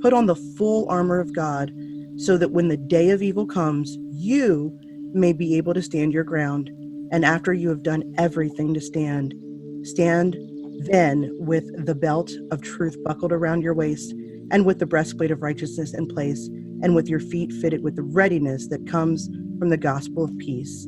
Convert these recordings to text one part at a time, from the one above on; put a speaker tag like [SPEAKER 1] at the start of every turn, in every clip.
[SPEAKER 1] Put on the full armor of God so that when the day of evil comes, you may be able to stand your ground. And after you have done everything to stand, stand then with the belt of truth buckled around your waist and with the breastplate of righteousness in place and with your feet fitted with the readiness that comes from the gospel of peace.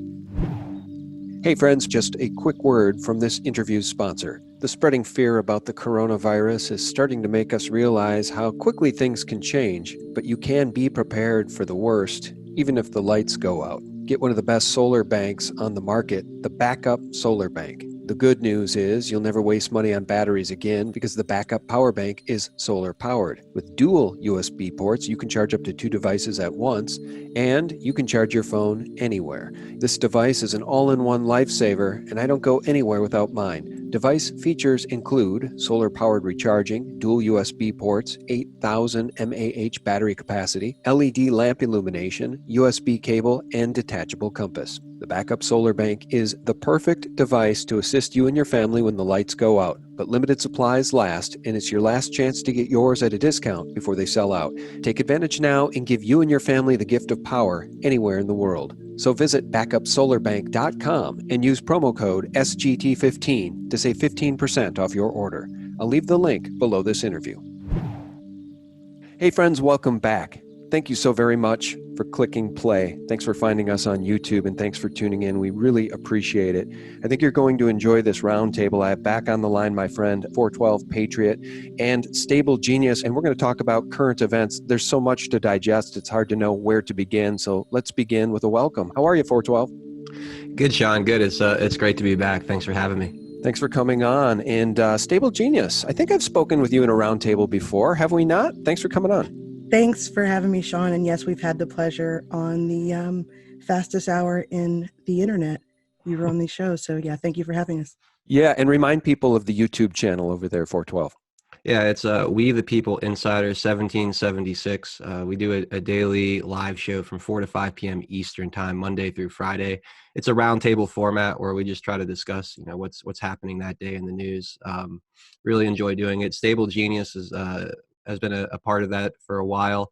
[SPEAKER 2] Hey friends, just a quick word from this interview's sponsor. The spreading fear about the coronavirus is starting to make us realize how quickly things can change, but you can be prepared for the worst, even if the lights go out. Get one of the best solar banks on the market, the Backup Solar Bank. The good news is you'll never waste money on batteries again because the backup power bank is solar powered. With dual USB ports, you can charge up to 2 devices at once, and you can charge your phone anywhere. This device is an all-in-one lifesaver, and I don't go anywhere without mine. Device features include solar-powered recharging, dual USB ports, 8,000 mAh battery capacity, LED lamp illumination, USB cable, and detachable compass. The Backup Solar Bank is the perfect device to assist you and your family when the lights go out, but limited supplies last, and it's your last chance to get yours at a discount before they sell out. Take advantage now and give you and your family the gift of power anywhere in the world. So visit backupsolarbank.com and use promo code SGT15 to save 15% off your order. I'll leave the link below this interview. Hey friends, welcome back. Thank you so very much for clicking play. Thanks for finding us on YouTube, and thanks for tuning in. We really appreciate it. I think you're going to enjoy this roundtable. I have back on the line my friend 412 Patriot and Stablegenius, and we're going to talk about current events. There's so much to digest, it's hard to know where to begin. So let's begin with a welcome. How are you, 412?
[SPEAKER 3] Good, Sean. Good. It's great to be back. Thanks for having me.
[SPEAKER 2] Thanks for coming on. And Stablegenius, I think I've spoken with you in a roundtable before. Have we not? Thanks for coming on.
[SPEAKER 1] Thanks for having me, Sean. And yes, we've had the pleasure on the fastest hour in the internet. You were on these shows. So yeah, thank you for having us.
[SPEAKER 2] Yeah, and remind people of the YouTube channel over there, 412.
[SPEAKER 3] Yeah, it's We the People Insider 1776. We do a daily live show from 4 to 5 p.m. Eastern time, Monday through Friday. It's a roundtable format where we just try to discuss, what's happening that day in the news. Really enjoy doing it. Stablegenius has been a part of that for a while.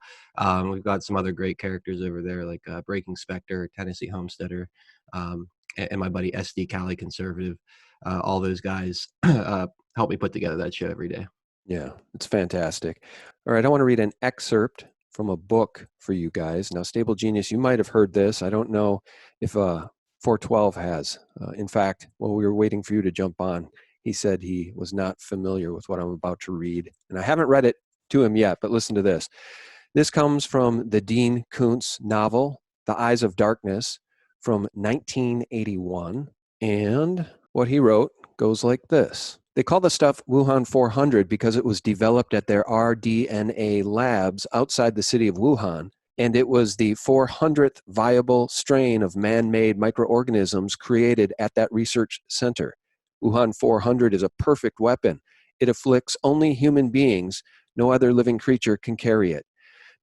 [SPEAKER 3] We've got some other great characters over there, like Breaking Spectre, Tennessee Homesteader, and my buddy SD Cali Conservative. All those guys help me put together that show every day.
[SPEAKER 2] Yeah, it's fantastic. All right, I want to read an excerpt from a book for you guys. Now, Stablegenius, you might have heard this. I don't know if 412 has. In fact, while we were waiting for you to jump on, he said he was not familiar with what I'm about to read. And I haven't read it to him yet, but listen to this. This comes from the Dean Koontz novel, The Eyes of Darkness, from 1981. And what he wrote goes like this. They call the stuff Wuhan 400 because it was developed at their rDNA labs outside the city of Wuhan, and it was the 400th viable strain of man-made microorganisms created at that research center. Wuhan 400 is a perfect weapon. It afflicts only human beings. No other living creature can carry it.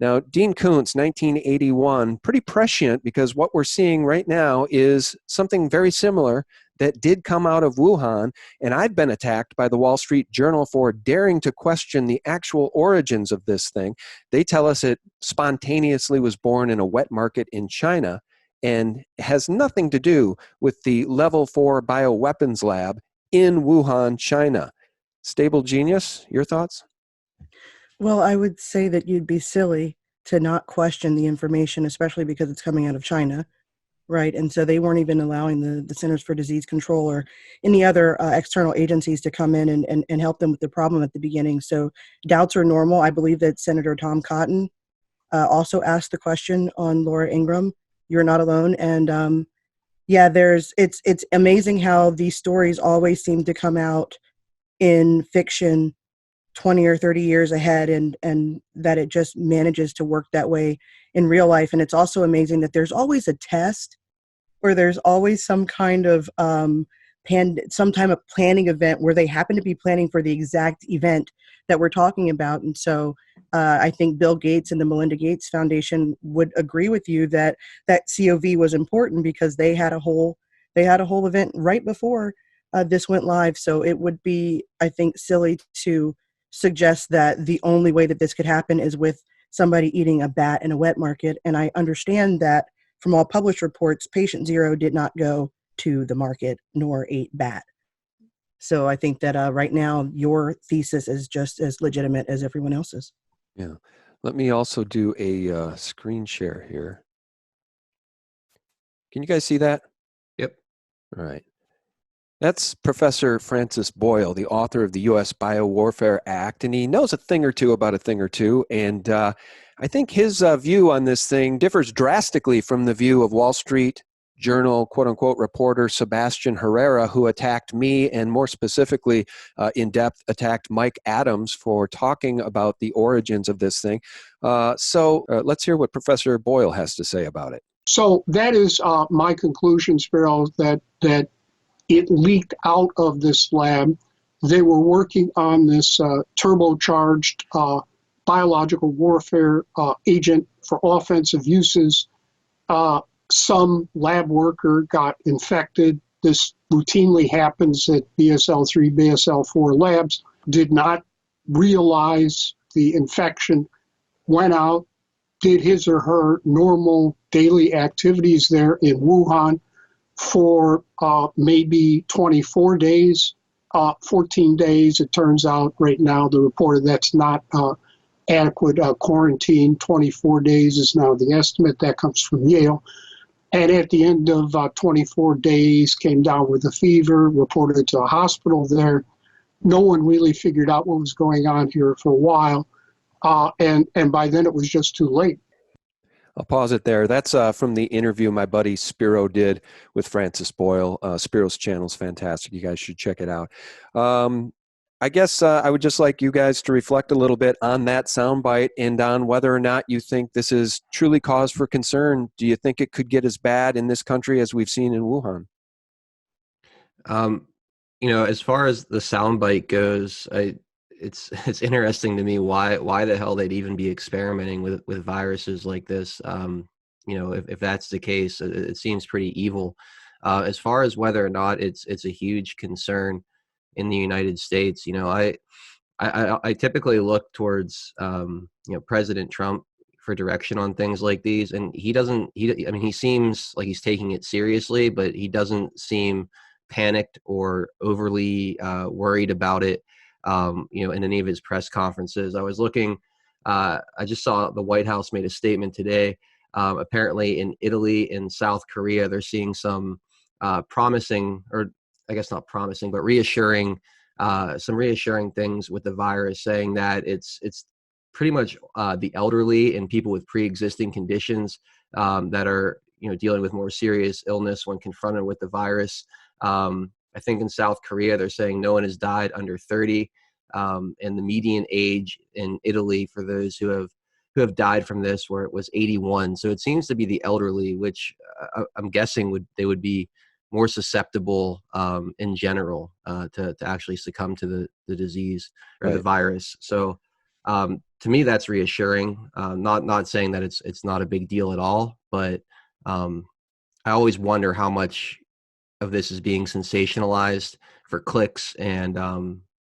[SPEAKER 2] Now, Dean Koontz, 1981, pretty prescient because what we're seeing right now is something very similar that did come out of Wuhan, and I've been attacked by the Wall Street Journal for daring to question the actual origins of this thing. They tell us it spontaneously was born in a wet market in China and has nothing to do with the Level 4 bioweapons lab in Wuhan, China. Stablegenius, your thoughts?
[SPEAKER 1] Well, I would say that you'd be silly to not question the information, especially because it's coming out of China, right? And so they weren't even allowing the Centers for Disease Control or any other external agencies to come in and help them with the problem at the beginning. So doubts are normal. I believe that Senator Tom Cotton also asked the question on Laura Ingraham. You're not alone. And yeah, it's amazing how these stories always seem to come out in fiction 20 or 30 years ahead, and that it just manages to work that way in real life. And it's also amazing that there's always a test, or there's always some kind of some time of planning event where they happen to be planning for the exact event that we're talking about. And so I think Bill Gates and the Melinda Gates Foundation would agree with you that COV was important because they had a whole event right before this went live. So it would be, I think, silly to suggests that the only way that this could happen is with somebody eating a bat in a wet market. And I understand that from all published reports, patient zero did not go to the market nor ate bat. So I think that right now your thesis is just as legitimate as everyone else's.
[SPEAKER 2] Yeah. Let me also do a screen share here. Can you guys see that?
[SPEAKER 3] Yep.
[SPEAKER 2] All right. That's Professor Francis Boyle, the author of the U.S. Biowarfare Act, and he knows a thing or two about a thing or two. And I think his view on this thing differs drastically from the view of Wall Street Journal, quote-unquote, reporter Sebastian Herrera, who attacked me and more specifically, in depth, attacked Mike Adams for talking about the origins of this thing. So let's hear what Professor Boyle has to say about it.
[SPEAKER 4] So that is my conclusion, Spiro, that it leaked out of this lab. They were working on this turbocharged biological warfare agent for offensive uses. Some lab worker got infected. This routinely happens at BSL-3, BSL-4 labs. Did not realize the infection, went out, did his or her normal daily activities there in Wuhan for maybe 24 days, 14 days. It turns out right now the reported that's not adequate quarantine. 24 days is now the estimate. That comes from Yale. And at the end of 24 days, came down with a fever, reported to a hospital there. No one really figured out what was going on here for a while. And by then it was just too late.
[SPEAKER 2] I'll pause it there. That's from the interview my buddy Spiro did with Francis Boyle. Spiro's channel is fantastic. You guys should check it out. I guess I would just like you guys to reflect a little bit on that soundbite and on whether or not you think this is truly cause for concern. Do you think it could get as bad in this country as we've seen in Wuhan?
[SPEAKER 3] As far as the soundbite goes, it's interesting to me why the hell they'd even be experimenting with viruses like this. If that's the case, it seems pretty evil. As far as whether or not it's a huge concern in the United States, I typically look towards President Trump for direction on things like these, and he seems like he's taking it seriously, but he doesn't seem panicked or overly worried about it. In any of his press conferences. I was looking, I just saw the White House made a statement today. Apparently in Italy and South Korea, they're seeing some promising, or I guess not promising, but some reassuring things with the virus, saying that it's pretty much the elderly and people with pre-existing conditions that are dealing with more serious illness when confronted with the virus. I think in South Korea, they're saying no one has died under 30, and the median age in Italy for those who have died from this, where it was 81. So it seems to be the elderly, which I'm guessing they would be more susceptible in general to actually succumb to the disease or
[SPEAKER 2] Right.
[SPEAKER 3] the virus. So to me, that's reassuring. Not saying that it's not a big deal at all, but I always wonder how much of this is being sensationalized for clicks and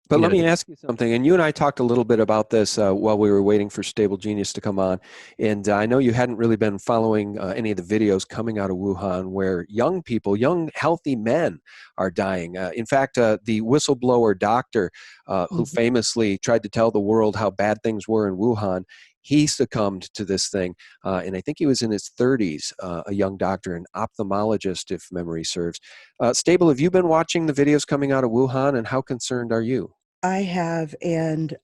[SPEAKER 2] But let me ask you something, and you and I talked a little bit about this while we were waiting for Stablegenius to come on, and I know you hadn't really been following any of the videos coming out of Wuhan where young people, young healthy men are dying. In fact, the whistleblower doctor who famously tried to tell the world how bad things were in Wuhan, he succumbed to this thing, and I think he was in his 30s, a young doctor, an ophthalmologist, if memory serves. Stable, have you been watching the videos coming out of Wuhan, and how concerned are you?
[SPEAKER 1] I have, and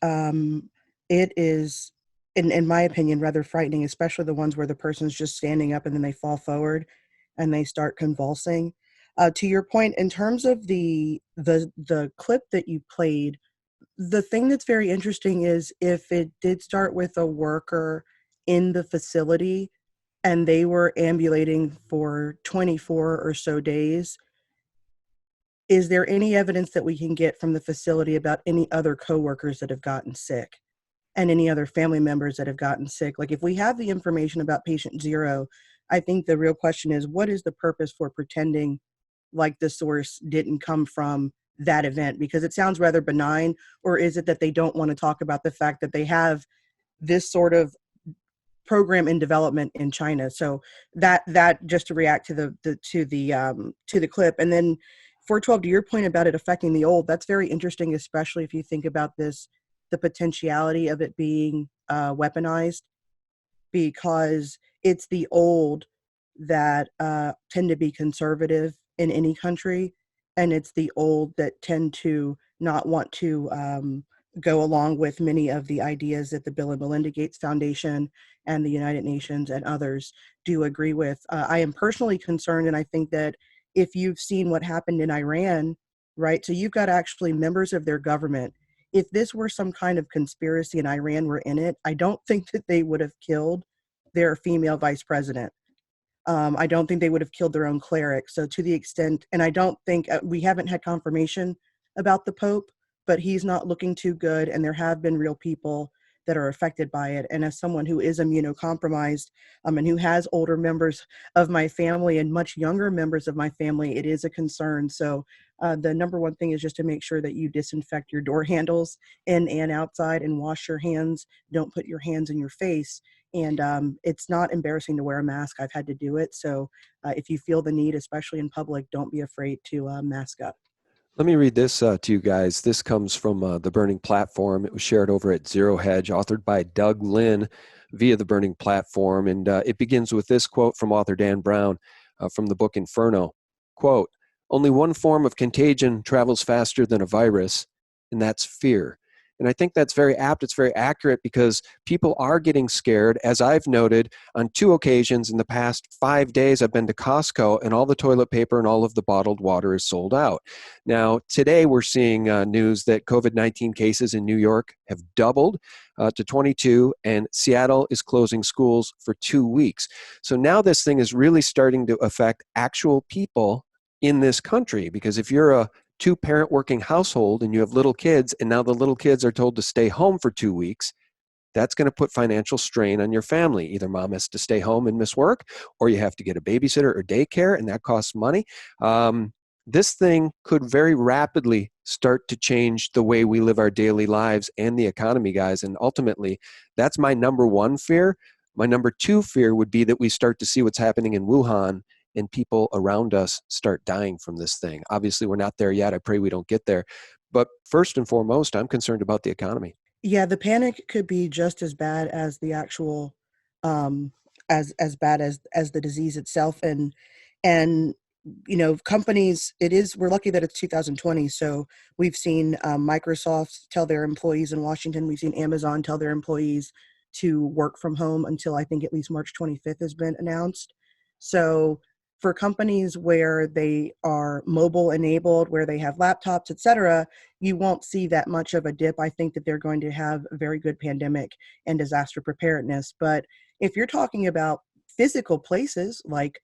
[SPEAKER 1] it is, in my opinion, rather frightening, especially the ones where the person's just standing up and then they fall forward and they start convulsing. To your point, in terms of the clip that you played, the thing that's very interesting is if it did start with a worker in the facility and they were ambulating for 24 or so days, is there any evidence that we can get from the facility about any other coworkers that have gotten sick and any other family members that have gotten sick? Like, if we have the information about patient zero, I think the real question is, what is the purpose for pretending like the source didn't come from that event? Because it sounds rather benign. Or is it that they don't want to talk about the fact that they have this sort of program in development in China? So that just to react to the clip. And then 412, to your point about it affecting the old, that's very interesting, especially if you think about this, the potentiality of it being weaponized, because it's the old that tend to be conservative in any country, and it's the old that tend to not want to go along with many of the ideas that the Bill and Melinda Gates Foundation and the United Nations and others do agree with. I am personally concerned, and I think that if you've seen what happened in Iran, right, so you've got actually members of their government. If this were some kind of conspiracy and Iran were in it, I don't think that they would have killed their female vice president. I don't think they would have killed their own cleric. So to the extent, and I don't think we haven't had confirmation about the Pope, but he's not looking too good. And there have been real people that are affected by it. And as someone who is immunocompromised and who has older members of my family and much younger members of my family, it is a concern. So the number one thing is just to make sure that you disinfect your door handles in and outside and wash your hands. Don't put your hands in your face. And it's not embarrassing to wear a mask. I've had to do it. So if you feel the need, especially in public, don't be afraid to mask up.
[SPEAKER 2] Let me read this to you guys. This comes from the Burning Platform. It was shared over at Zero Hedge, authored by Doug Lynn via the Burning Platform. And it begins with this quote from author Dan Brown from the book Inferno. Quote, "Only one form of contagion travels faster than a virus, and that's fear." And I think that's very apt. It's very accurate because people are getting scared. As I've noted on 2 occasions in the past 5 days, I've been to Costco and all the toilet paper and all of the bottled water is sold out. Now, today we're seeing news that COVID-19 cases in New York have doubled to 22, and Seattle is closing schools for 2 weeks. So now this thing is really starting to affect actual people in this country, because if you're a 2-parent working household and you have little kids, and now the little kids are told to stay home for 2 weeks, that's going to put financial strain on your family. Either mom has to stay home and miss work, or you have to get a babysitter or daycare, and that costs money. This thing could very rapidly start to change the way we live our daily lives and the economy, guys. And ultimately, that's my number one fear. My number 2 fear would be that we start to see what's happening in Wuhan and people around us start dying from this thing. Obviously, we're not there yet. I pray we don't get there. But first and foremost, I'm concerned about the economy.
[SPEAKER 1] Yeah, the panic could be just as bad as the actual, as bad as the disease itself. And companies. We're lucky that it's 2020. So we've seen Microsoft tell their employees in Washington. We've seen Amazon tell their employees to work from home until I think at least March 25th has been announced. So for companies where they are mobile enabled, where they have laptops, et cetera, you won't see that much of a dip. I think that they're going to have a very good pandemic and disaster preparedness. But if you're talking about physical places like,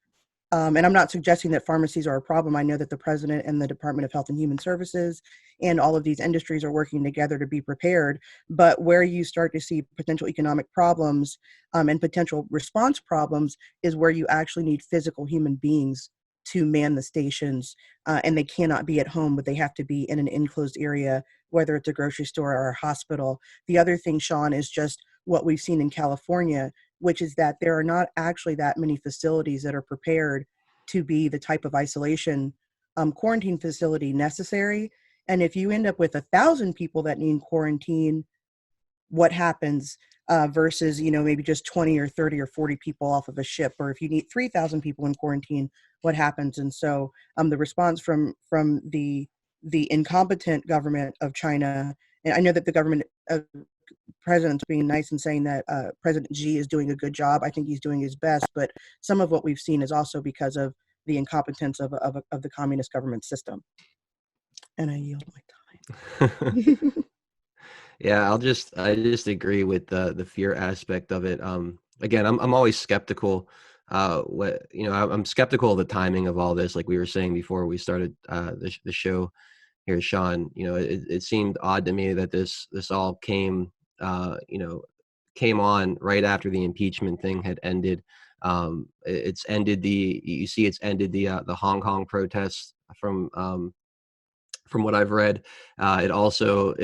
[SPEAKER 1] and I'm not suggesting that pharmacies are a problem. I know that the president and the Department of Health and Human Services and all of these industries are working together to be prepared. But where you start to see potential economic problems and potential response problems is where you actually need physical human beings to man the stations. And they cannot be at home, but they have to be in an enclosed area, whether it's a grocery store or a hospital. The other thing, Sean, is just what we've seen in California, which is that there are not actually that many facilities that are prepared to be the type of isolation quarantine facility necessary. And if you end up with 1,000 people that need quarantine, what happens versus, maybe just 20 or 30 or 40 people off of a ship? Or if you need 3,000 people in quarantine, what happens? And so the response from the incompetent government of China, and I know that the government president's being nice and saying that President Xi is doing a good job. I think he's doing his best, but some of what we've seen is also because of the incompetence of the communist government system. And I yield my time.
[SPEAKER 3] Yeah, I just agree with the fear aspect of it. Again, I'm always skeptical. I'm skeptical of the timing of all this. Like we were saying before we started the show here, Sean. It seemed odd to me that this all came on right after the impeachment thing had ended. It's ended the Hong Kong protests from from what I've read. It also,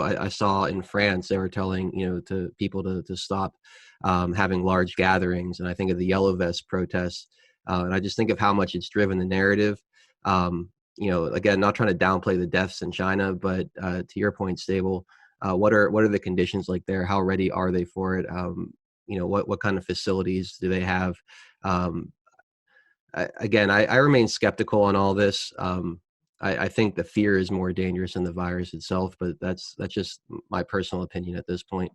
[SPEAKER 3] I saw in France, they were telling, to people to stop having large gatherings. And I think of the Yellow Vest protests. And I just think of how much it's driven the narrative. Again, not trying to downplay the deaths in China, but to your point, Stable, what are the conditions like there? How ready are they for it? What kind of facilities do they have? I remain skeptical on all this. I think the fear is more dangerous than the virus itself, but that's just my personal opinion at this point.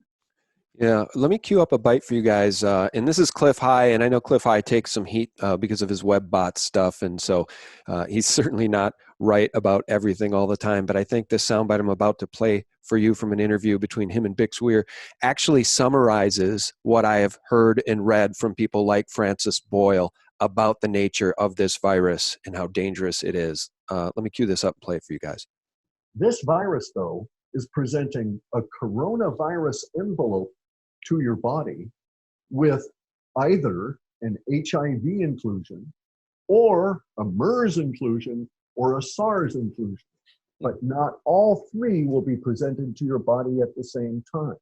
[SPEAKER 2] Yeah, let me queue up a bite for you guys. And this is Cliff High, and I know Cliff High takes some heat because of his web bot stuff, and so he's certainly not right about everything all the time. But I think this soundbite I'm about to play for you from an interview between him and Bix Weir actually summarizes what I have heard and read from people like Francis Boyle about the nature of this virus and how dangerous it is. Let me cue this up and play it for you guys.
[SPEAKER 5] This virus, though, is presenting a coronavirus envelope to your body with either an HIV inclusion or a MERS inclusion or a SARS inclusion. But not all three will be presented to your body at the same time.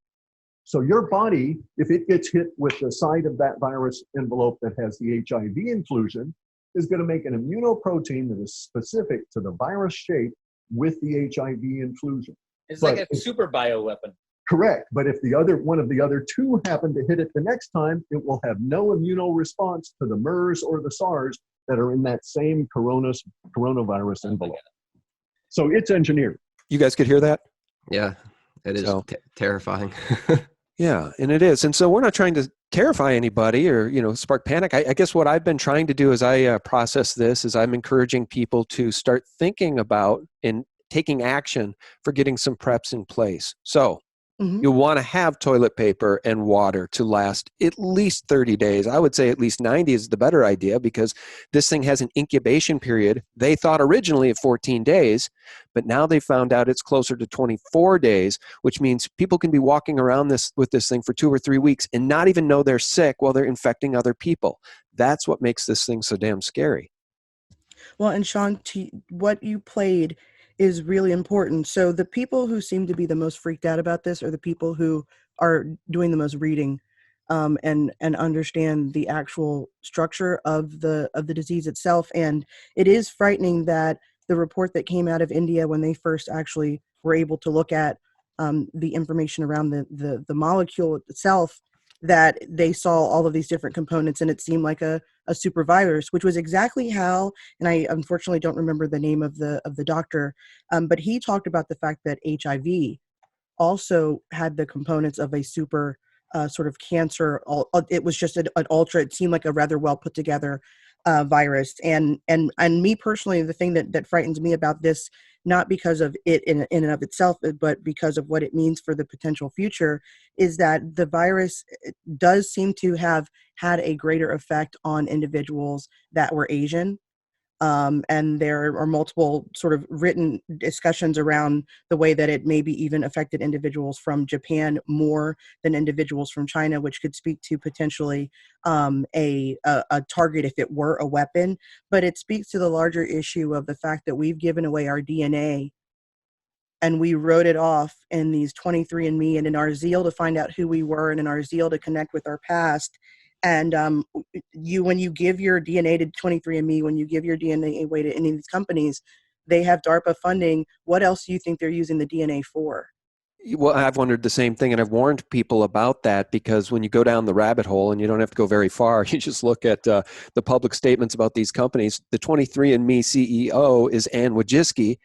[SPEAKER 5] So your body, if it gets hit with the side of that virus envelope that has the HIV inclusion, is going to make an immunoprotein that is specific to the virus shape with the HIV inclusion.
[SPEAKER 6] It's like a super bioweapon.
[SPEAKER 5] Correct. But if one of the other two happen to hit it the next time, it will have no immunoresponse to the MERS or the SARS that are in that same coronavirus envelope. So it's engineered.
[SPEAKER 2] You guys could hear that?
[SPEAKER 3] Yeah, it is terrifying.
[SPEAKER 2] Yeah, and it is. And so we're not trying to terrify anybody or, spark panic. I guess what I've been trying to do as I process this is I'm encouraging people to start thinking about and taking action for getting some preps in place. So you'll want to have toilet paper and water to last at least 30 days. I would say at least 90 is the better idea because this thing has an incubation period. They thought originally of 14 days, but now they found out it's closer to 24 days, which means people can be walking around with this thing for 2 or 3 weeks and not even know they're sick while they're infecting other people. That's what makes this thing so damn scary.
[SPEAKER 1] Well, and Sean, what you played is really important. So the people who seem to be the most freaked out about this are the people who are doing the most reading and understand the actual structure of the disease itself. And it is frightening that the report that came out of India when they first actually were able to look at the information around the molecule itself, that they saw all of these different components and it seemed like a super virus, which was exactly how, and I unfortunately don't remember the name of the doctor, but he talked about the fact that HIV also had the components of a super sort of cancer. It was just an ultra, it seemed like a rather well put together virus. And me personally, the thing that frightens me about this, not because of it in and of itself, but because of what it means for the potential future, is that the virus does seem to have had a greater effect on individuals that were Asian. And there are multiple sort of written discussions around the way that it maybe even affected individuals from Japan more than individuals from China, which could speak to potentially a target if it were a weapon. But it speaks to the larger issue of the fact that we've given away our DNA and we wrote it off in these 23andMe, and in our zeal to find out who we were and in our zeal to connect with our past. And when you give your DNA to 23andMe, when you give your DNA away to any of these companies, they have DARPA funding. What else do you think they're using the DNA for?
[SPEAKER 2] Well, I've wondered the same thing, and I've warned people about that because when you go down the rabbit hole, and you don't have to go very far, you just look at the public statements about these companies. The 23andMe CEO is Ann Wojcicki,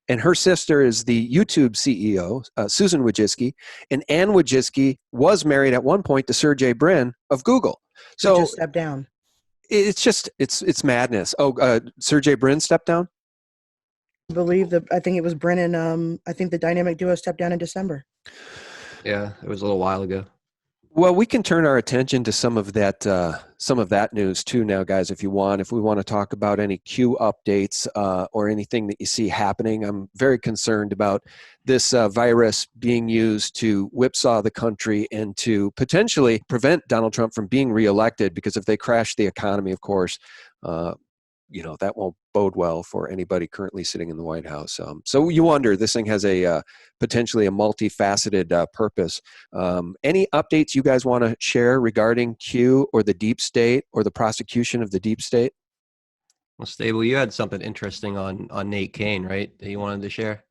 [SPEAKER 2] and her sister is the YouTube CEO, Susan Wojcicki, and Ann Wojcicki was married at one point to Sergey Brin of Google. So
[SPEAKER 1] just stepped down.
[SPEAKER 2] It's just, it's madness. Oh, Sergey Brin stepped down?
[SPEAKER 1] I believe I think it was Brennan. I think the dynamic duo stepped down in December.
[SPEAKER 3] Yeah, it was a little while ago.
[SPEAKER 2] Well, we can turn our attention to some of that news too now, guys, if you want. If we want to talk about any Q updates or anything that you see happening, I'm very concerned about this virus being used to whipsaw the country and to potentially prevent Donald Trump from being reelected, because if they crash the economy, of course, that won't bode well for anybody currently sitting in the White House. So you wonder, this thing has a potentially a multifaceted purpose. Any updates you guys want to share regarding Q or the deep state or the prosecution of the deep state?
[SPEAKER 3] Well, Stable, you had something interesting on Nate Kane, right, that you wanted to share?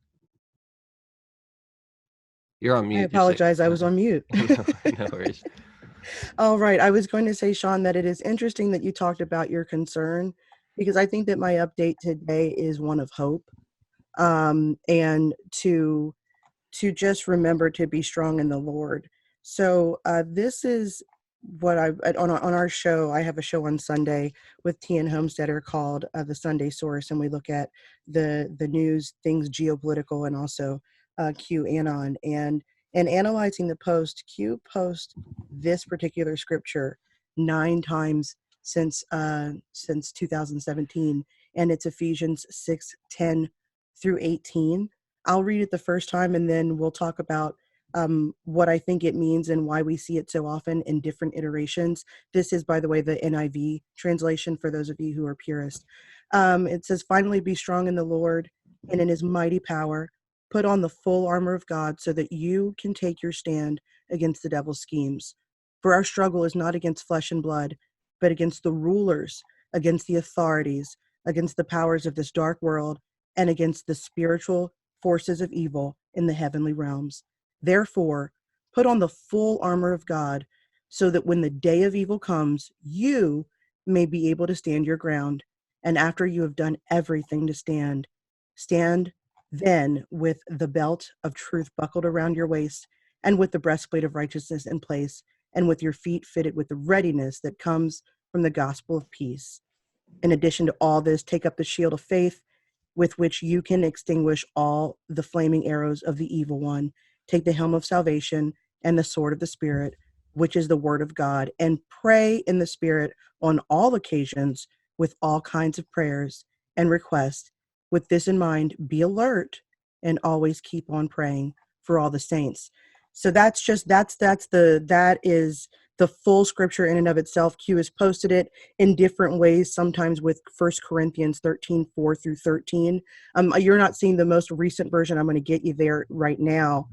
[SPEAKER 3] You're on mute.
[SPEAKER 1] I apologize. I was on mute.
[SPEAKER 3] No worries.
[SPEAKER 1] All right. I was going to say, Sean, that it is interesting that you talked about your concern, because I think that my update today is one of hope, and to just remember to be strong in the Lord. So this is what on our show. I have a show on Sunday with T.N. Homesteader called The Sunday Source, and we look at the news, things geopolitical, and also QAnon. And analyzing the post, Q post this particular scripture 9 times since 2017, and it's Ephesians 6:10 through 18. I'll read it the first time, and then we'll talk about what I think it means and why we see it so often in different iterations. This is, by the way, the NIV translation for those of you who are purists. It says, "Finally be strong in the Lord and in his mighty power. Put on the full armor of God so that you can take your stand against the devil's schemes. For our struggle is not against flesh and blood, but against the rulers, against the authorities, against the powers of this dark world, and against the spiritual forces of evil in the heavenly realms. Therefore, put on the full armor of God so that when the day of evil comes, you may be able to stand your ground. And after you have done everything to stand, stand then with the belt of truth buckled around your waist, and with the breastplate of righteousness in place, and with your feet fitted with the readiness that comes from the gospel of peace. In addition to all this, take up the shield of faith, with which you can extinguish all the flaming arrows of the evil one. Take the helm of salvation and the sword of the Spirit, which is the word of God, and pray in the Spirit on all occasions with all kinds of prayers and requests. With this in mind, be alert and always keep on praying for all the saints." So that is the full scripture in and of itself. Q has posted it in different ways, sometimes with 1 Corinthians 13, 4 through 13. You're not seeing the most recent version. I'm going to get you there right now.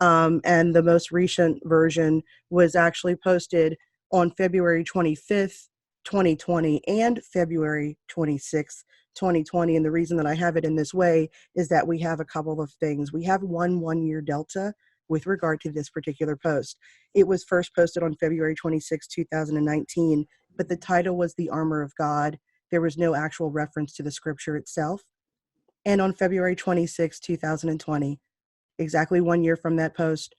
[SPEAKER 1] And the most recent version was actually posted on February 25th, 2020 and February 26th, 2020. And the reason that I have it in this way is that we have a couple of things. We have one-year delta with regard to this particular post. It was first posted on February 26, 2019, but the title was The Armor of God. There was no actual reference to the scripture itself. And on February 26, 2020, exactly 1 year from that post,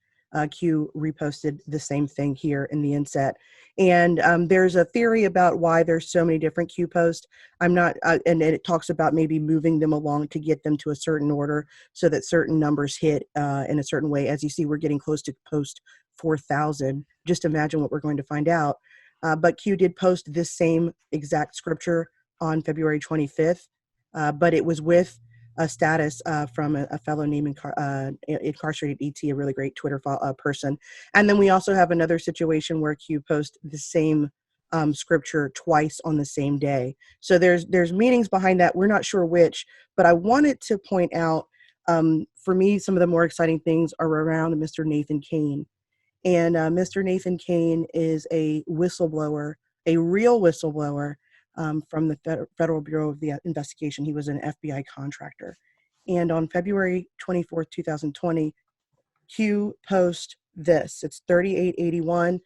[SPEAKER 1] Q reposted the same thing here in the inset. And there's a theory about why there's so many different Q posts. I'm not, and it talks about maybe moving them along to get them to a certain order so that certain numbers hit in a certain way. As you see, we're getting close to post 4,000. Just imagine what we're going to find out. But Q did post this same exact scripture on February 25th, but it was with a status from a fellow named Incarcerated ET, a really great Twitter person. And then we also have another situation where Q posts the same scripture twice on the same day. So there's meanings behind that. We're not sure which, but I wanted to point out, for me, some of the more exciting things are around Mr. Nathan Kane. And Mr. Nathan Kane is a whistleblower, a real whistleblower, from the Federal Bureau of the Investigation. He was an FBI contractor. And on February 24th, 2020, Q posts this. It's 3881.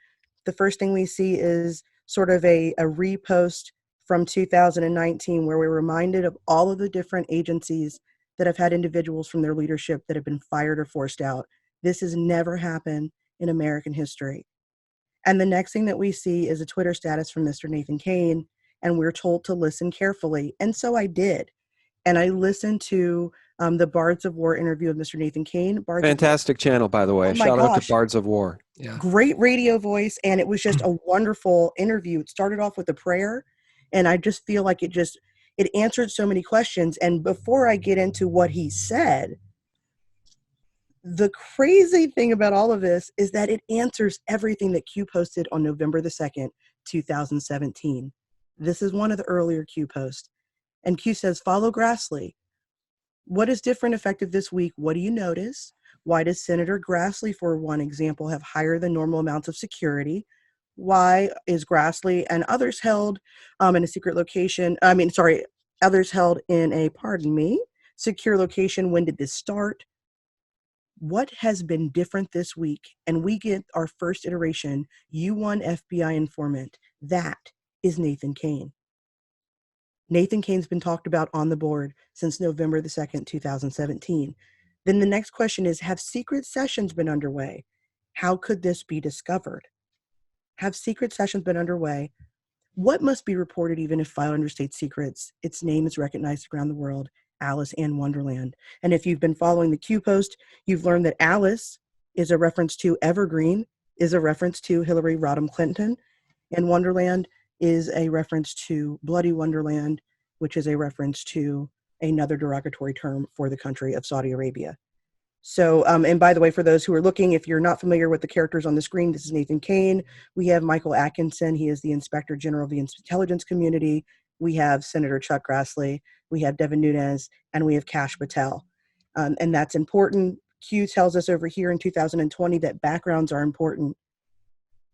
[SPEAKER 1] The first thing we see is sort of a repost from 2019, where we're reminded of all of the different agencies that have had individuals from their leadership that have been fired or forced out. This has never happened in American history. And the next thing that we see is a Twitter status from Mr. Nathan Kane, and we're told to listen carefully. And so I did. And I listened to the Bards of War interview of Mr. Nathan Kane.
[SPEAKER 2] Fantastic channel, by the way.
[SPEAKER 1] Oh my
[SPEAKER 2] Shout out
[SPEAKER 1] gosh.
[SPEAKER 2] to Bards of War.
[SPEAKER 3] Yeah.
[SPEAKER 1] Great radio voice. And it was just a wonderful interview. It started off with a prayer, and I just feel like it answered so many questions. And before I get into what he said, the crazy thing about all of this is that it answers everything that Q posted on November the 2nd, 2017. This is one of the earlier Q posts. And Q says, follow Grassley. What is different effective this week? What do you notice? Why does Senator Grassley, for one example, have higher than normal amounts of security? Why is Grassley and others held in a secret location? Others held in a, secure location. When did this start? What has been different this week? And we get our first iteration, U1 FBI informant. That is Nathan Kane. Nathan Kane's been talked about on the board since November the 2nd, 2017. Then the next question is, have secret sessions been underway? How could this be discovered? Have secret sessions been underway? What must be reported even if filed under state secrets? Its name is recognized around the world, Alice in Wonderland. And if you've been following the Q post, you've learned that Alice is a reference to Evergreen, is a reference to Hillary Rodham Clinton, and Wonderland is a reference to Bloody Wonderland, which is a reference to another derogatory term for the country of Saudi Arabia. So, and by the way, for those who are looking, if you're not familiar with the characters on the screen, this is Nathan Kane. We have Michael Atkinson. He is the Inspector General of the intelligence community. We have Senator Chuck Grassley. We have Devin Nunes, and we have Kash Patel. And that's important. Q tells us over here in 2020 that backgrounds are important,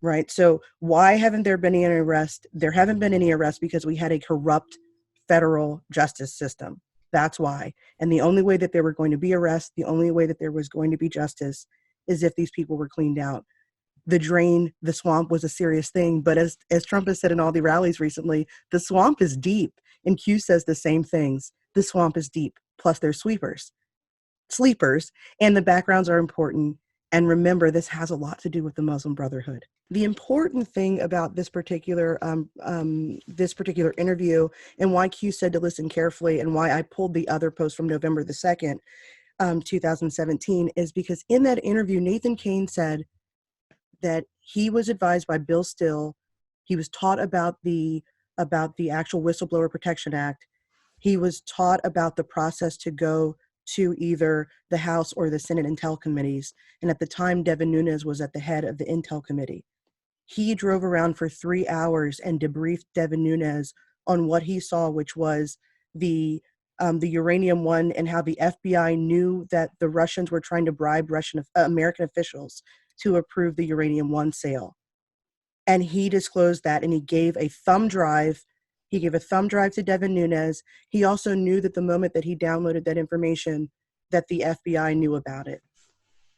[SPEAKER 1] right? So why haven't there been any arrests? There haven't been any arrests because we had a corrupt federal justice system. That's why. And the only way that there were going to be arrests, the only way that there was going to be justice is if these people were cleaned out. The drain, the swamp was a serious thing. But as Trump has said in all the rallies recently, the swamp is deep. And Q says the same things. The swamp is deep. Plus there's sleepers, and the backgrounds are important. And remember, this has a lot to do with the Muslim Brotherhood. The important thing about this particular interview, and why Q said to listen carefully, and why I pulled the other post from November the 2nd, 2017, is because in that interview, Nathan Kane said that he was advised by Bill Still. He was taught about the actual Whistleblower Protection Act. He was taught about the process to go to either the House or the Senate Intel committees. And at the time, Devin Nunes was at the head of the Intel committee. He drove around for 3 hours and debriefed Devin Nunes on what he saw, which was the uranium one, and how the FBI knew that the Russians were trying to bribe American officials to approve the uranium one sale. And he disclosed that, and he gave a thumb drive. He gave a thumb drive to Devin Nunes. He also knew that the moment that he downloaded that information, that the FBI knew about it.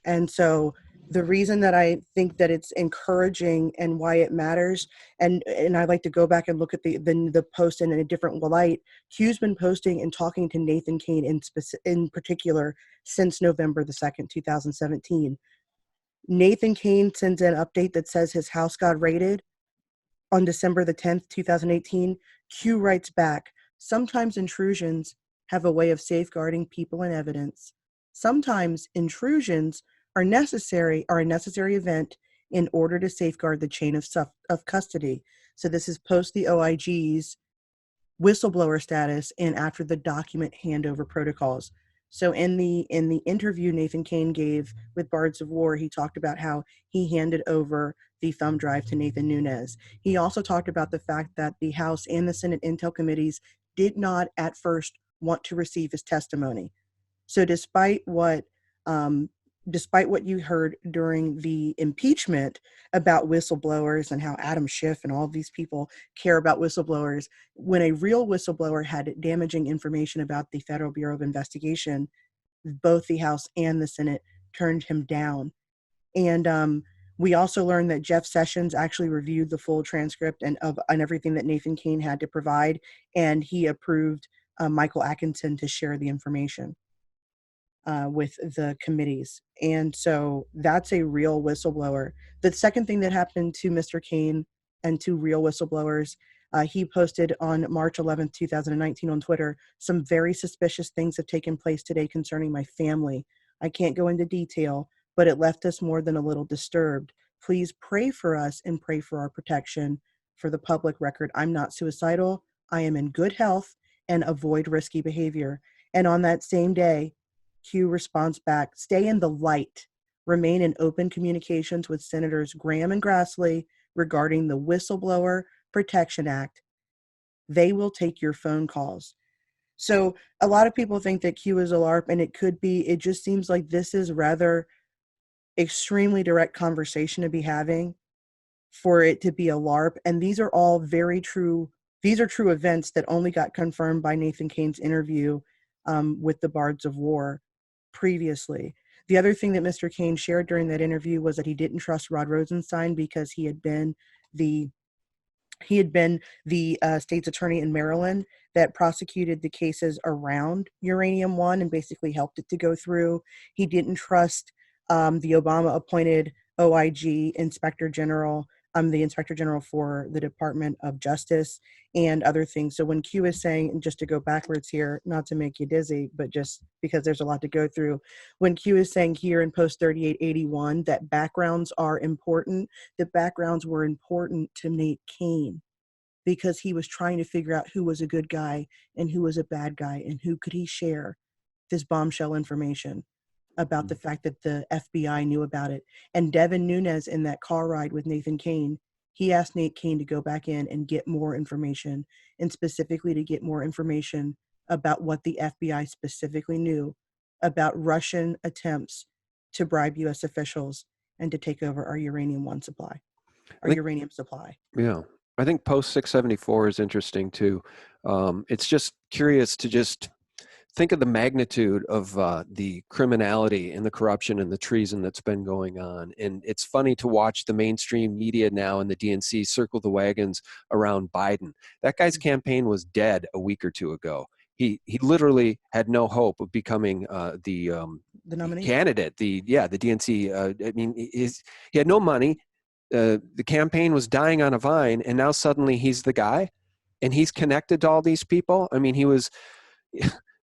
[SPEAKER 1] And so the reason that I think that it's encouraging and why it matters, and I'd like to go back and look at the post in a different light. Q's been posting and talking to Nathan Kane in particular since November the 2nd, 2017. Nathan Kane sends an update that says his house got raided on December the 10th, 2018. Q writes back, sometimes intrusions have a way of safeguarding people and evidence. Sometimes intrusions are a necessary event in order to safeguard the chain of custody. So this is post the OIG's whistleblower status and after the document handover protocols. So in the interview Nathan Kane gave with Bards of War, he talked about how he handed over the thumb drive to Nathan Nunes. He also talked about the fact that the House and the Senate Intel committees did not at first want to receive his testimony. So despite what you heard during the impeachment about whistleblowers and how Adam Schiff and all of these people care about whistleblowers, when a real whistleblower had damaging information about the Federal Bureau of Investigation, both the House and the Senate turned him down. And we also learned that Jeff Sessions actually reviewed the full transcript and everything that Nathan Kane had to provide, and he approved Michael Atkinson to share the information with the committees. And so that's a real whistleblower. The second thing that happened to Mr. Kane and to real whistleblowers, he posted on March 11th, 2019 on Twitter, some very suspicious things have taken place today concerning my family. I can't go into detail, but it left us more than a little disturbed. Please pray for us and pray for our protection. For the public record, I'm not suicidal. I am in good health and avoid risky behavior. And on that same day, Q responds back, stay in the light, remain in open communications with Senators Graham and Grassley regarding the Whistleblower Protection Act. They will take your phone calls. So a lot of people think that Q is a LARP, and it could be. It just seems like this is rather extremely direct conversation to be having for it to be a LARP. And these are all very true. These are true events that only got confirmed by Nathan Kane's interview with the Bards of War previously. The other thing that Mr. Kane shared during that interview was that he didn't trust Rod Rosenstein because he had been the state's attorney in Maryland that prosecuted the cases around Uranium One and basically helped it to go through. He didn't trust the Obama-appointed OIG Inspector General, the Inspector General for the Department of Justice, and other things. So when Q is saying, and just to go backwards here, not to make you dizzy, but just because there's a lot to go through, when Q is saying here in post 3881 that backgrounds are important, the backgrounds were important to Nate Kane because he was trying to figure out who was a good guy and who was a bad guy and who could he share this bombshell information about the fact that the FBI knew about it. And Devin Nunes, in that car ride with Nathan Kane, he asked Nate Kane to go back in and get more information, and specifically to get more information about what the FBI specifically knew about Russian attempts to bribe U.S. officials and to take over our uranium supply.
[SPEAKER 2] Yeah. I think post 674 is interesting too. It's just curious to just think of the magnitude of the criminality and the corruption and the treason that's been going on. And it's funny to watch the mainstream media now and the DNC circle the wagons around Biden. That guy's campaign was dead a week or two ago. He literally had no hope of becoming the nominee candidate. The DNC. I mean, he had no money. The campaign was dying on a vine, and now suddenly he's the guy, and he's connected to all these people. I mean, he was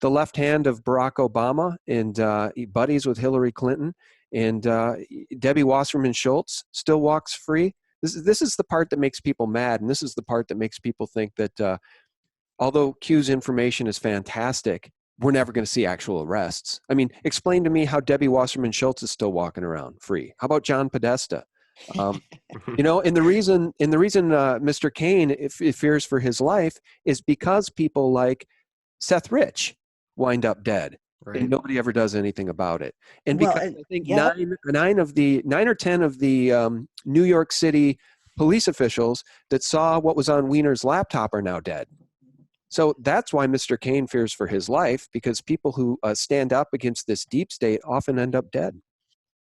[SPEAKER 2] the left hand of Barack Obama, and buddies with Hillary Clinton, and Debbie Wasserman Schultz still walks free. This is the part that makes people mad, and this is the part that makes people think that although Q's information is fantastic, we're never going to see actual arrests. I mean, explain to me how Debbie Wasserman Schultz is still walking around free. How about John Podesta? You know, and the reason Mr. Kane fears for his life is because people like Seth Rich wind up dead, right, and nobody ever does anything about it. And because I think nine or 10 of the New York City police officials that saw what was on Weiner's laptop are now dead. So that's why Mr. Kane fears for his life, because people who stand up against this deep state often end up dead.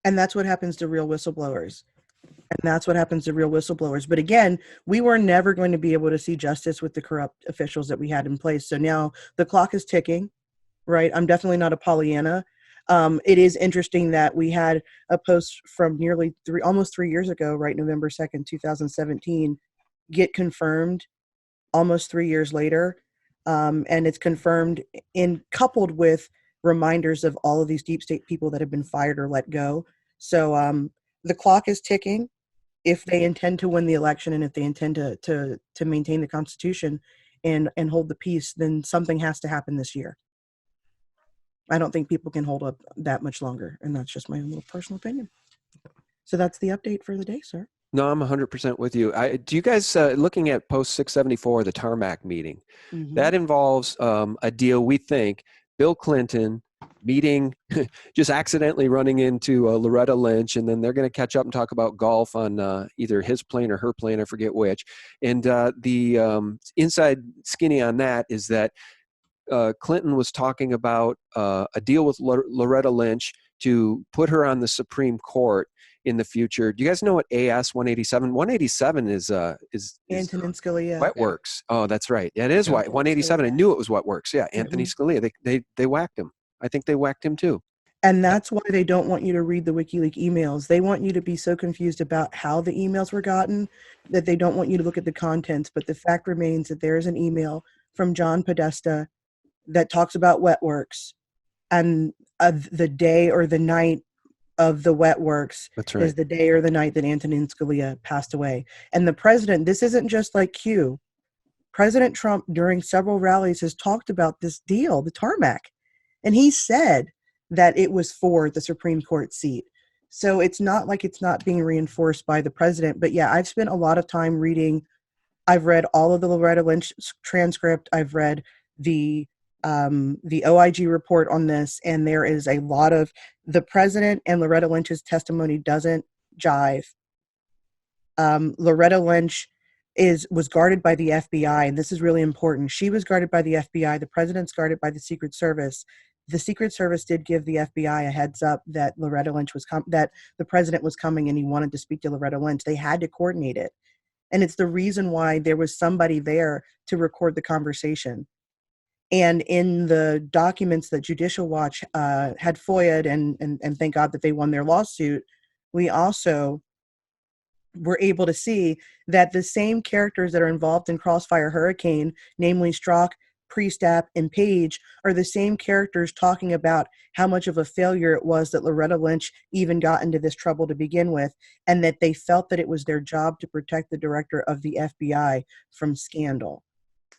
[SPEAKER 1] And that's what happens to real whistleblowers. But again, we were never going to be able to see justice with the corrupt officials that we had in place. So now the clock is ticking, right? I'm definitely not a Pollyanna. It is interesting that we had a post from almost 3 years ago, right? November 2nd, 2017, get confirmed almost 3 years later. And it's confirmed coupled with reminders of all of these deep state people that have been fired or let go. So the clock is ticking. If they intend to win the election and if they intend to maintain the Constitution and hold the peace, then something has to happen this year. I don't think people can hold up that much longer, and that's just my own little personal opinion. So that's the update for the day, sir.
[SPEAKER 2] No, I'm 100% with you. Do you guys, looking at post 674, the tarmac meeting, that involves a deal, we think, Bill Clinton meeting, just accidentally running into Loretta Lynch, and then they're going to catch up and talk about golf on either his plane or her plane, I forget which. And the inside skinny on that is that Clinton was talking about a deal with Loretta Lynch to put her on the Supreme Court in the future. Do you guys know what AS 187? 187 is
[SPEAKER 1] Antonin Scalia.
[SPEAKER 2] Wetworks. Oh, that's right. Yeah, it is 187. I knew it was Wetworks. Yeah, Anthony Scalia. They whacked him. I think they whacked him too.
[SPEAKER 1] And that's why they don't want you to read the WikiLeaks emails. They want you to be so confused about how the emails were gotten that they don't want you to look at the contents. But the fact remains that there is an email from John Podesta that talks about Wetworks, and the day or the night of the Wetworks is the day or the night that Antonin Scalia passed away. And the president, this isn't just like Q. President Trump, during several rallies, has talked about this deal, the tarmac. And he said that it was for the Supreme Court seat. So it's not like it's not being reinforced by the president. But yeah, I've spent a lot of time reading. I've read all of the Loretta Lynch transcript. I've read the the OIG report on this, and there is a lot of the president and Loretta Lynch's testimony doesn't jive. Loretta Lynch was guarded by the FBI, and this is really important. She was guarded by the FBI. The president's guarded by the Secret Service. The Secret Service did give the FBI a heads up that Loretta Lynch that the president was coming, and he wanted to speak to Loretta Lynch. They had to coordinate it, and it's the reason why there was somebody there to record the conversation. And in the documents that Judicial Watch had FOIA'd, and thank God that they won their lawsuit, we also were able to see that the same characters that are involved in Crossfire Hurricane, namely Strzok, Priestap, and Page, are the same characters talking about how much of a failure it was that Loretta Lynch even got into this trouble to begin with, and that they felt that it was their job to protect the director of the FBI from scandal.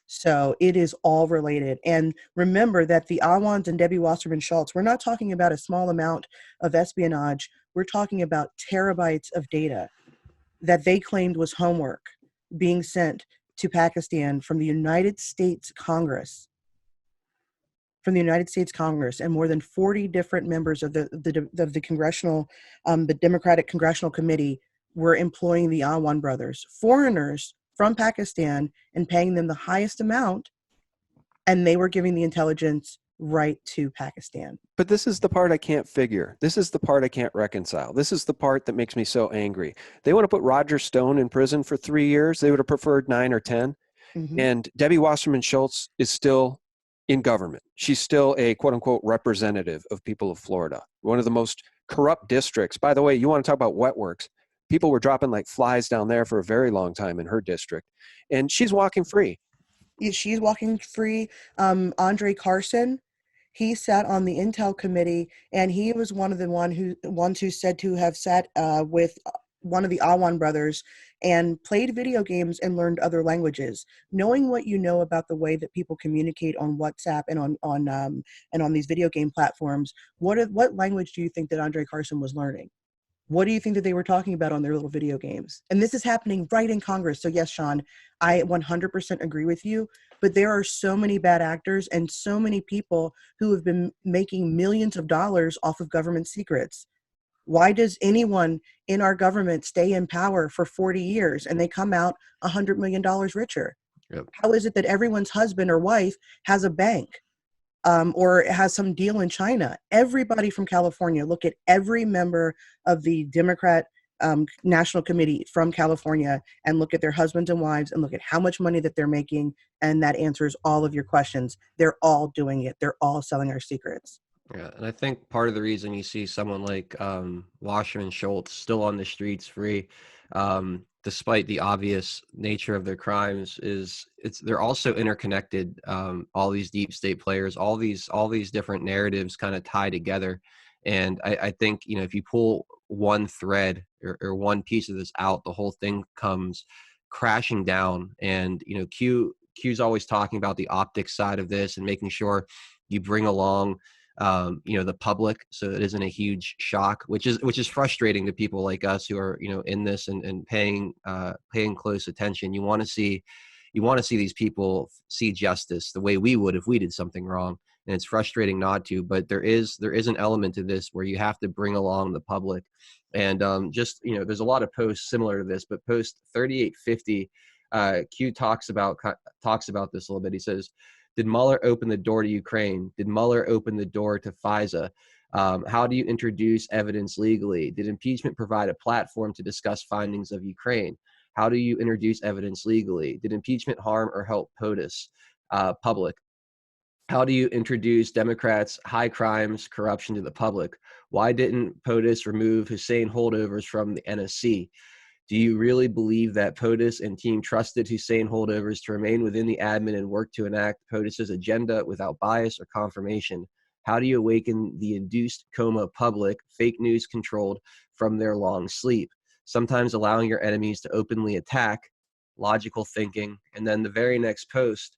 [SPEAKER 1] So it is all related. And remember that the Awans and Debbie Wasserman Schultz, we're not talking about a small amount of espionage. We're talking about terabytes of data that they claimed was homework being sent to Pakistan from the United States Congress. From the United States Congress, and more than 40 different members of the congressional, the Democratic Congressional Committee were employing the Awan brothers, foreigners from Pakistan, and paying them the highest amount, and they were giving the intelligence right to Pakistan.
[SPEAKER 2] But this is the part I can't figure. This is the part I can't reconcile. This is the part that makes me so angry. They want to put Roger Stone in prison for 3 years. They would have preferred 9 or 10.
[SPEAKER 1] Mm-hmm.
[SPEAKER 2] And Debbie Wasserman Schultz is still in government. She's still a quote unquote representative of people of Florida, one of the most corrupt districts. By the way, you want to talk about wet works. People were dropping like flies down there for a very long time in her district. And she's walking free.
[SPEAKER 1] She's walking free. Andre Carson, he sat on the Intel committee, and he was one of the ones who said to have sat with one of the Awan brothers and played video games and learned other languages. Knowing what you know about the way that people communicate on WhatsApp and on these video game platforms, what language do you think that Andre Carson was learning? What do you think that they were talking about on their little video games? And this is happening right in Congress. So yes, Sean, I 100% agree with you, but there are so many bad actors and so many people who have been making millions of dollars off of government secrets. Why does anyone in our government stay in power for 40 years and they come out $100 million richer?
[SPEAKER 3] Yep.
[SPEAKER 1] How is it that everyone's husband or wife has a bank? Or has some deal in China? Everybody from California, look at every member of the Democrat National Committee from California and look at their husbands and wives and look at how much money that they're making, and that answers all of your questions. They're all doing it. They're all selling our secrets.
[SPEAKER 3] Yeah, and I think part of the reason you see someone like Wasserman Schultz still on the streets free, despite the obvious nature of their crimes, is they're also interconnected. All these deep state players, all these different narratives kind of tie together, and I think if you pull one thread or one piece of this out, the whole thing comes crashing down. And Q's always talking about the optics side of this and making sure you bring along the public, so it isn't a huge shock, which is frustrating to people like us who are in this and paying close attention. You want to see these people see justice the way we would if we did something wrong, and it's frustrating not to. But there is an element to this where you have to bring along the public, and there's a lot of posts similar to this, but post 3850, Q talks about this a little bit. He says, did Mueller open the door to Ukraine? Did Mueller open the door to FISA? How do you introduce evidence legally? Did impeachment provide a platform to discuss findings of Ukraine? How do you introduce evidence legally? Did impeachment harm or help POTUS public? How do you introduce Democrats' high crimes, corruption to the public? Why didn't POTUS remove Hussein holdovers from the NSC? Do you really believe that POTUS and team trusted Hussein holdovers to remain within the admin and work to enact POTUS's agenda without bias or confirmation? How do you awaken the induced coma public, fake news controlled from their long sleep? Sometimes allowing your enemies to openly attack, logical thinking. And then the very next post,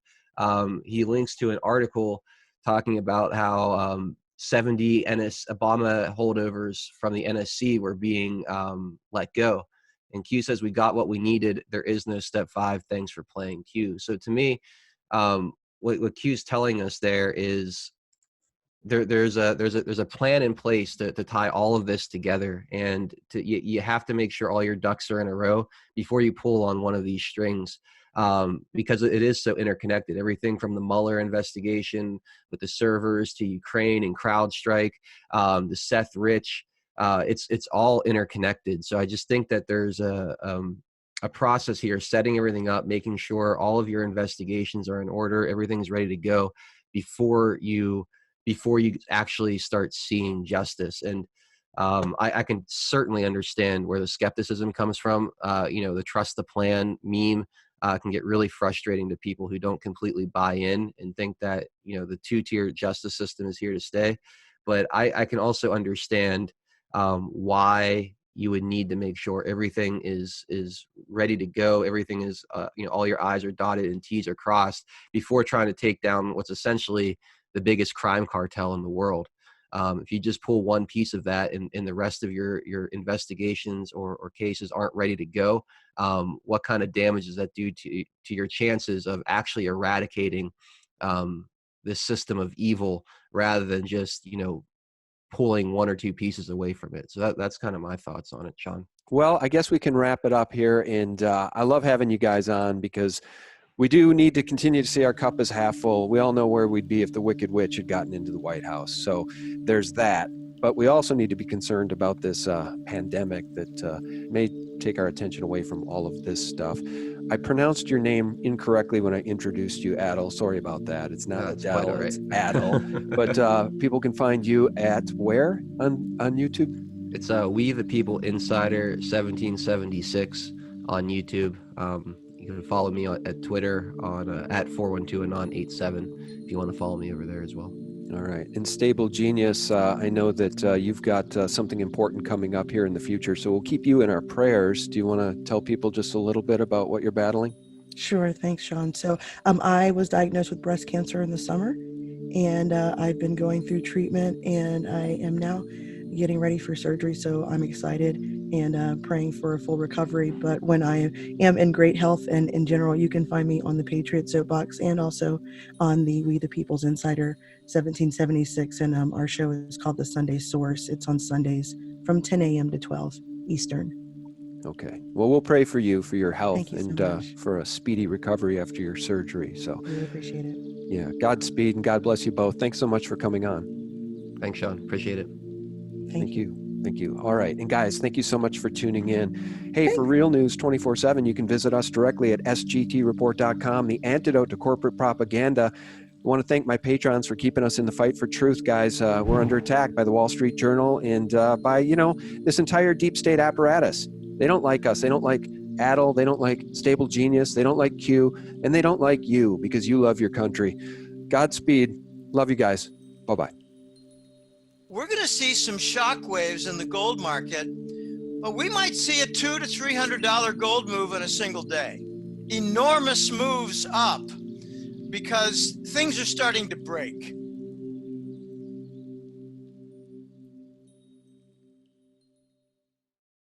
[SPEAKER 3] he links to an article talking about how 70 Obama holdovers from the NSC were being let go. And Q says, we got what we needed. There is no step 5. Thanks for playing Q. So to me, what Q's telling us there is there's a plan in place to tie all of this together, and you have to make sure all your ducks are in a row before you pull on one of these strings, because it is so interconnected. Everything from the Mueller investigation with the servers to Ukraine and CrowdStrike, the Seth Rich, it's all interconnected. So I just think that there's a process here, setting everything up, making sure all of your investigations are in order, everything's ready to go before you actually start seeing justice. And I can certainly understand where the skepticism comes from. The trust the plan meme can get really frustrating to people who don't completely buy in and think that, the two-tier justice system is here to stay. But I can also understand why you would need to make sure everything is ready to go. Everything is, all your I's are dotted and T's are crossed before trying to take down what's essentially the biggest crime cartel in the world. If you just pull one piece of that and the rest of your investigations or cases aren't ready to go, what kind of damage does that do to your chances of actually eradicating this system of evil, rather than just, pulling one or two pieces away from it? So that's kind of my thoughts on it, Sean.
[SPEAKER 2] Well, I guess we can wrap it up here. And I love having you guys on, because we do need to continue to see our cup as half full. We all know where we'd be if the Wicked Witch had gotten into the White House. So there's that. But we also need to be concerned about this pandemic that may take our attention away from all of this stuff. I pronounced your name incorrectly when I introduced you, Adel. Sorry about that. It's not Adel, right. It's Adel. But people can find you at where on YouTube?
[SPEAKER 3] It's We the People Insider 1776 on YouTube. You can follow me at Twitter on at 412Anon87 if you want to follow me over there as well.
[SPEAKER 2] All right. And Stablegenius, I know that you've got something important coming up here in the future, so we'll keep you in our prayers. Do you want to tell people just a little bit about what you're battling?
[SPEAKER 1] Sure. Thanks, Sean. So I was diagnosed with breast cancer in the summer, and I've been going through treatment, and I am now getting ready for surgery. So I'm excited and praying for a full recovery. But when I am in great health and in general, you can find me on the Patriot Soapbox and also on the We the People's Insider 1776. And our show is called The Sunday Source. It's on Sundays from 10 a.m. to 12 Eastern.
[SPEAKER 2] Okay. Well, we'll pray for you, for your health,
[SPEAKER 1] Thank you so
[SPEAKER 2] and
[SPEAKER 1] much.
[SPEAKER 2] for a speedy recovery after your surgery. So
[SPEAKER 1] Really appreciate it.
[SPEAKER 2] Yeah. Godspeed, and God bless you both. Thanks so much for coming on.
[SPEAKER 3] Thanks, Sean. Appreciate it.
[SPEAKER 1] Thank you.
[SPEAKER 2] Thank you. All right. And guys, thank you so much for tuning in. Hey, for real news 24/7, you can visit us directly at sgtreport.com, the antidote to corporate propaganda. I want to thank my patrons for keeping us in the fight for truth, guys. We're under attack by the Wall Street Journal and by, this entire deep state apparatus. They don't like us. They don't like Adel. They don't like Stablegenius. They don't like Q. And they don't like you, because you love your country. Godspeed. Love you guys. Bye-bye.
[SPEAKER 7] We're going to see some shockwaves in the gold market, but we might see a $200 to $300 gold move in a single day. Enormous moves up, because things are starting to break.